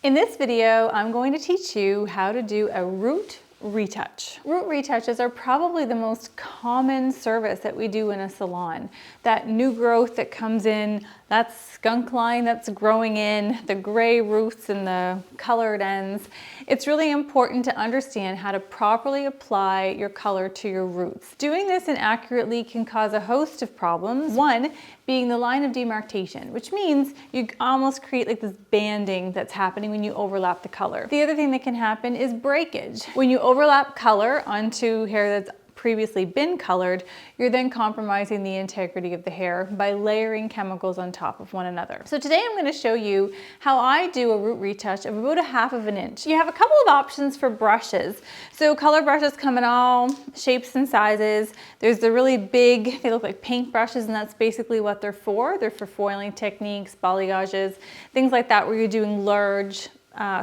In this video, I'm going to teach you how to do a root retouch. Root retouches are probably the most common service that we do in a salon. That new growth that comes in, that skunk line that's growing in, the gray roots and the colored ends. It's really important to understand how to properly apply your color to your roots. Doing this inaccurately can cause a host of problems. One being the line of demarcation, which means you almost create like this banding that's happening when you overlap the color. The other thing that can happen is breakage. When you overlap color onto hair that's previously been colored, you're then compromising the integrity of the hair by layering chemicals on top of one another. So today I'm going to show you how I do a root retouch of about 1/2 inch. You have a couple of options for brushes. So color brushes come in all shapes and sizes. There's the really big, they look like paint brushes, and that's basically what they're for. They're for foiling techniques, balayages, things like that where you're doing large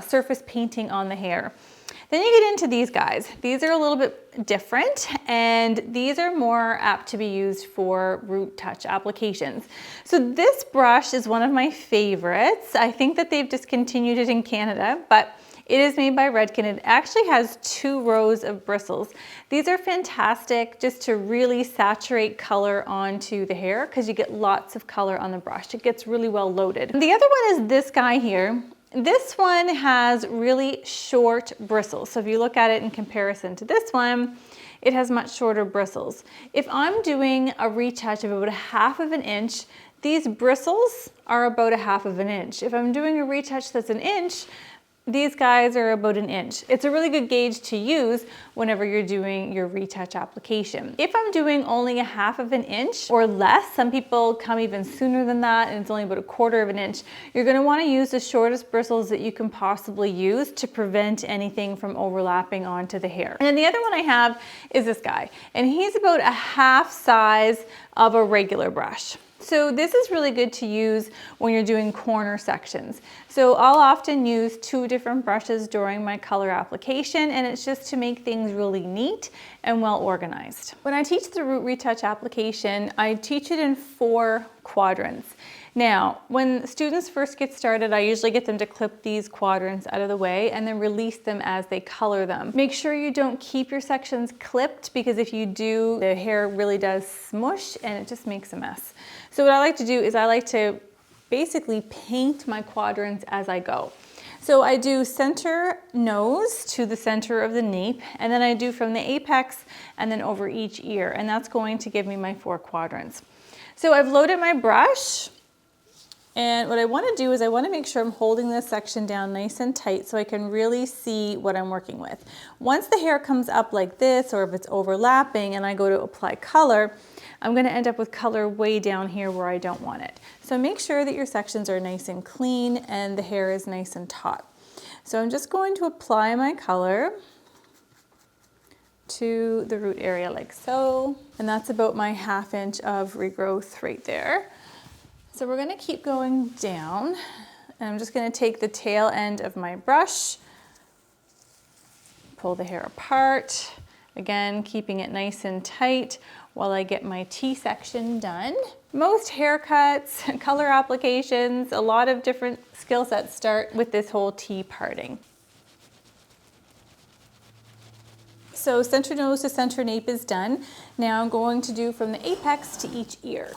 surface painting on the hair. Then you get into these guys. These are a little bit different, and these are more apt to be used for root touch applications. So this brush is one of my favorites. I think that they've discontinued it in Canada, but it is made by Redken. It actually has 2 rows of bristles. These are fantastic just to really saturate color onto the hair because you get lots of color on the brush. It gets really well loaded. The other one is this guy here. This one has really short bristles. So if you look at it in comparison to this one, it has much shorter bristles. If I'm doing a retouch of about 1/2 inch, these bristles are about 1/2 inch. If I'm doing a retouch that's 1 inch, these guys are about 1 inch. It's a really good gauge to use whenever you're doing your retouch application. If I'm doing only 1/2 inch or less, some people come even sooner than that and it's only about 1/4 inch, you're gonna wanna use the shortest bristles that you can possibly use to prevent anything from overlapping onto the hair. And then the other one I have is this guy, and he's about 1/2 size of a regular brush. So this is really good to use when you're doing corner sections. So I'll often use 2 different brushes during my color application, and it's just to make things really neat and well organized. When I teach the root retouch application, I teach it in 4 quadrants. Now, when students first get started, I usually get them to clip these quadrants out of the way and then release them as they color them. Make sure you don't keep your sections clipped, because if you do, the hair really does smush and it just makes a mess. So what I like to do is I like to basically paint my quadrants as I go. So I do center nose to the center of the nape, and then I do from the apex and then over each ear, and that's going to give me my 4 quadrants. So I've loaded my brush. And what I want to do is I want to make sure I'm holding this section down nice and tight so I can really see what I'm working with. Once the hair comes up like this, or if it's overlapping and I go to apply color, I'm going to end up with color way down here where I don't want it. So make sure that your sections are nice and clean and the hair is nice and taut. So I'm just going to apply my color to the root area like so. And that's about my 1/2 inch of regrowth right there. So we're going to keep going down, and I'm just going to take the tail end of my brush, pull the hair apart, again keeping it nice and tight while I get my T-section done. Most haircuts, color applications, a lot of different skill sets start with this whole T parting. So center nose to center nape is done. Now I'm going to do from the apex to each ear.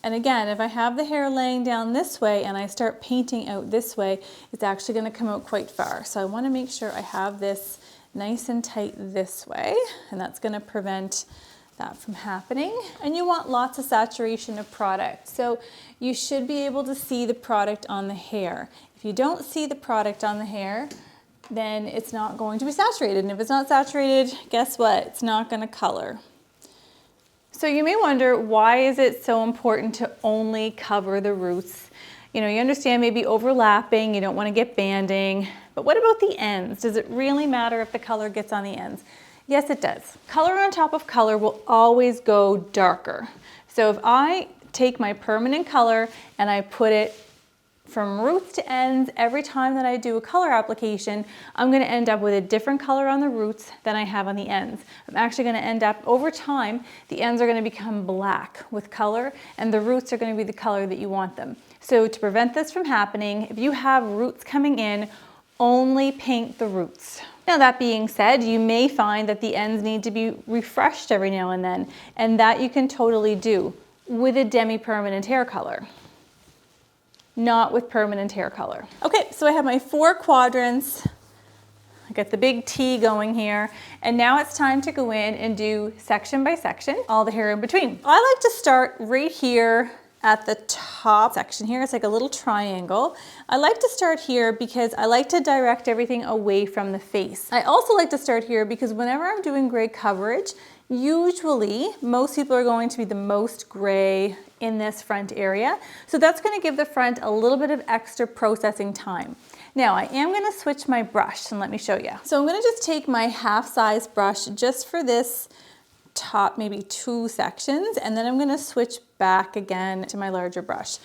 And again, if I have the hair laying down this way and I start painting out this way, it's actually going to come out quite far. So I want to make sure I have this nice and tight this way, and that's going to prevent that from happening. And you want lots of saturation of product. So you should be able to see the product on the hair. If you don't see the product on the hair, then it's not going to be saturated. And if it's not saturated, guess what? It's not going to color. So you may wonder, why is it so important to only cover the roots? You know, you understand maybe overlapping, you don't want to get banding, but what about the ends? Does it really matter if the color gets on the ends? Yes, it does. Color on top of color will always go darker. So if I take my permanent color and I put it From roots to ends, every time that I do a color application, I'm going to end up with a different color on the roots than I have on the ends. I'm actually going to end up, over time, the ends are going to become black with color, and the roots are going to be the color that you want them. So to prevent this from happening, if you have roots coming in, only paint the roots. Now that being said, you may find that the ends need to be refreshed every now and then, and that you can totally do with a demi-permanent hair color. Not with permanent hair color. Okay, so I have my 4 quadrants. I got the big T going here, and now it's time to go in and do section by section, all the hair in between. I like to start right here at the top section here. It's like a little triangle. I like to start here because I like to direct everything away from the face. I also like to start here because whenever I'm doing gray coverage, usually most people are going to be the most gray in this front area. So that's going to give the front a little bit of extra processing time. Now I am going to switch my brush and let me show you. So I'm going to just take my half-size brush just for this top maybe 2 sections, and then I'm going to switch back again to my larger brush.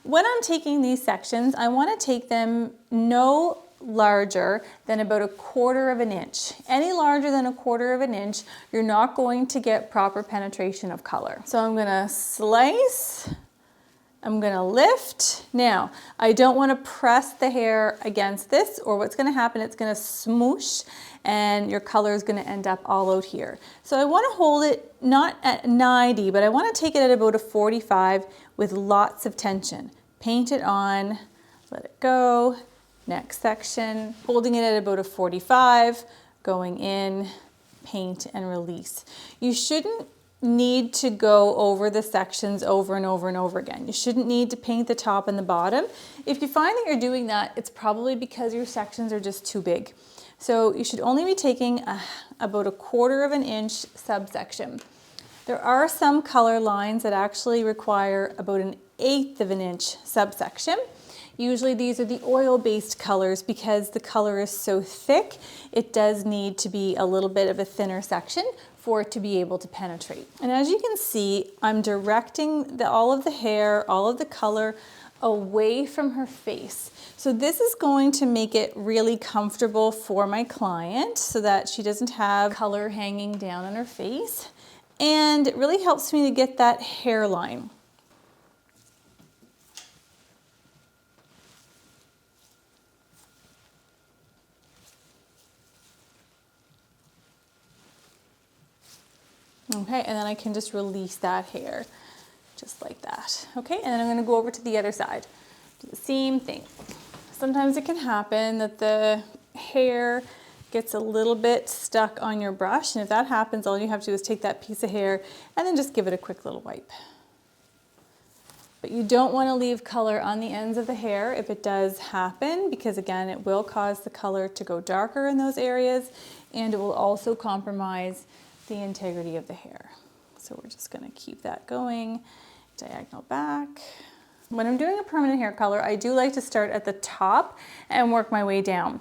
When I'm taking these sections, I want to take them no larger than about 1/4 of an inch. Any larger than 1/4 of an inch, you're not going to get proper penetration of color. So I'm going to slice, I'm going to lift. Now, I don't want to press the hair against this, or what's going to happen, it's going to smoosh and your color is going to end up all out here. So I want to hold it not at 90, but I want to take it at about a 45 with lots of tension. Paint it on, let it go. Next section, holding it at about a 45, going in, paint and release. You shouldn't need to go over the sections over and over and over again. You shouldn't need to paint the top and the bottom. If you find that you're doing that, it's probably because your sections are just too big. So you should only be taking about 1/4 of an inch subsection. There are some color lines that actually require about 1/8 of an inch subsection. Usually these are the oil-based colors because the color is so thick, it does need to be a little bit of a thinner section for it to be able to penetrate. And as you can see, I'm directing all of the hair, all of the color away from her face. So this is going to make it really comfortable for my client so that she doesn't have color hanging down on her face. And it really helps me to get that hairline. Okay, and then I can just release that hair, just like that. Okay, and then I'm gonna go over to the other side. Do the same thing. Sometimes it can happen that the hair gets a little bit stuck on your brush, and if that happens, all you have to do is take that piece of hair and then just give it a quick little wipe. But you don't want to leave color on the ends of the hair if it does happen, because again, it will cause the color to go darker in those areas, and it will also compromise the integrity of the hair. So we're just going to keep that going, diagonal back. When I'm doing a permanent hair color, I do like to start at the top and work my way down.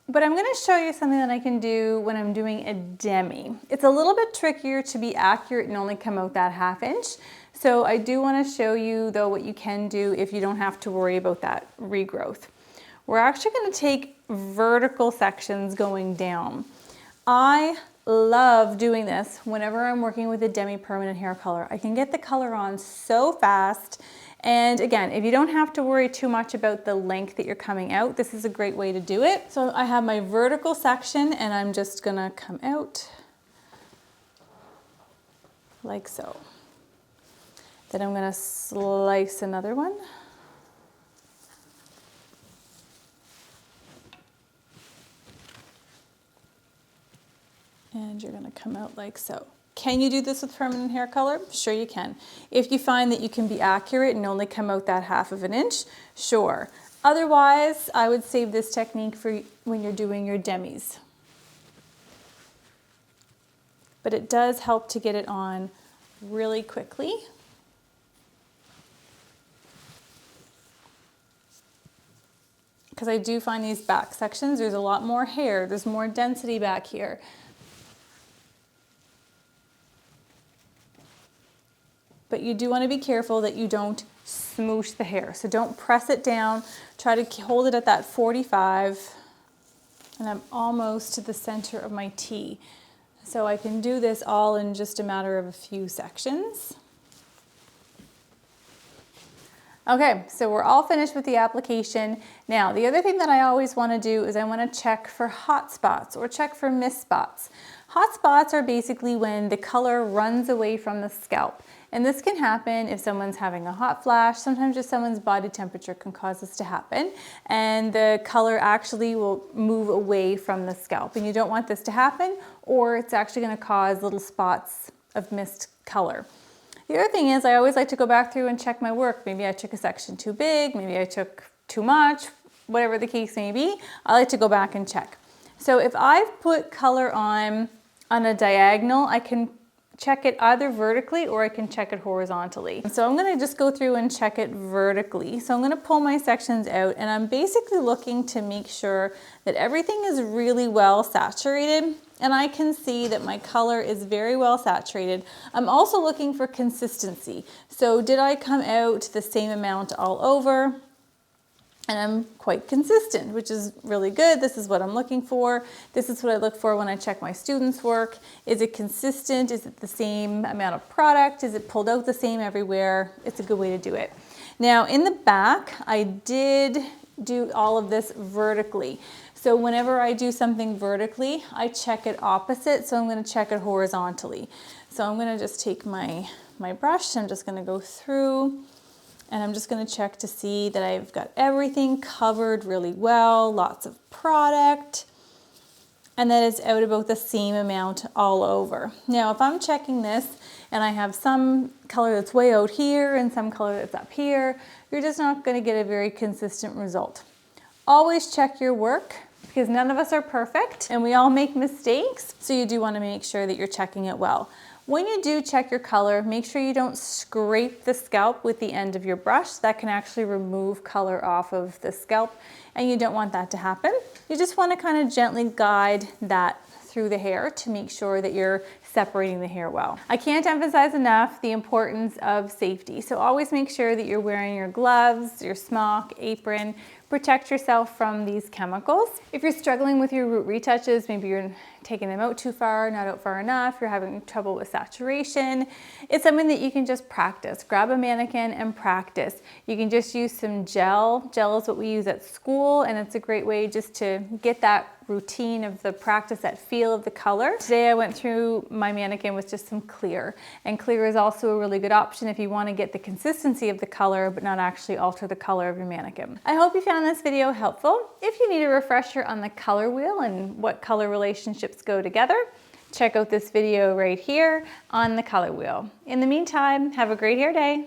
But I'm going to show you something that I can do when I'm doing a demi. It's a little bit trickier to be accurate and only come out that 1/2 inch. So I do want to show you though what you can do if you don't have to worry about that regrowth. We're actually going to take vertical sections going down. I love doing this whenever I'm working with a demi-permanent hair color. I can get the color on so fast. And again, if you don't have to worry too much about the length that you're coming out, this is a great way to do it. So I have my vertical section and I'm just gonna come out like so. Then I'm gonna slice another one. And you're gonna come out like so. Can you do this with permanent hair color? Sure you can. If you find that you can be accurate and only come out that 1/2 of an inch, sure. Otherwise, I would save this technique for when you're doing your demis. But it does help to get it on really quickly. Because I do find these back sections, there's a lot more hair, there's more density back here. But you do want to be careful that you don't smoosh the hair. So don't press it down. Try to hold it at that 45. And I'm almost to the center of my T. So I can do this all in just a matter of a few sections. Okay, so we're all finished with the application. Now, the other thing that I always want to do is I want to check for hot spots or check for mist spots. Hot spots are basically when the color runs away from the scalp. And this can happen if someone's having a hot flash. Sometimes just someone's body temperature can cause this to happen. And the color actually will move away from the scalp. And you don't want this to happen, or it's actually going to cause little spots of mist color. The other thing is I always like to go back through and check my work. Maybe I took a section too big, maybe I took too much, whatever the case may be. I like to go back and check. So if I've put color on a diagonal, I can check it either vertically or I can check it horizontally. So I'm going to just go through and check it vertically. So I'm going to pull my sections out and I'm basically looking to make sure that everything is really well saturated. And I can see that my color is very well saturated. I'm also looking for consistency. So did I come out the same amount all over? And I'm quite consistent, which is really good. This is what I'm looking for. This is what I look for when I check my students' work. Is it consistent? Is it the same amount of product? Is it pulled out the same everywhere? It's a good way to do it. Now in the back, I did do all of this vertically. So whenever I do something vertically, I check it opposite. So I'm going to check it horizontally. So I'm going to just take my brush. I'm just going to go through and I'm just going to check to see that I've got everything covered really well, lots of product, and that it's out about the same amount all over. Now, if I'm checking this and I have some color that's way out here and some color that's up here, you're just not going to get a very consistent result. Always check your work, because none of us are perfect and we all make mistakes. So you do want to make sure that you're checking it well. When you do check your color, make sure you don't scrape the scalp with the end of your brush. That can actually remove color off of the scalp, and you don't want that to happen. You just want to kind of gently guide that through the hair to make sure that you're separating the hair well. I can't emphasize enough the importance of safety. So always make sure that you're wearing your gloves, your smock, apron. Protect yourself from these chemicals. If you're struggling with your root retouches, maybe you're taking them out too far, not out far enough, you're having trouble with saturation, it's something that you can just practice. Grab a mannequin and practice. You can just use some gel. Gel is what we use at school, and it's a great way just to get that routine of the practice, that feel of the color. Today I went through my mannequin with just some clear, and clear is also a really good option if you want to get the consistency of the color but not actually alter the color of your mannequin. I hope you found this video helpful. If you need a refresher on the color wheel and what color relationships go together, check out this video right here on the color wheel. In the meantime, have a great hair day.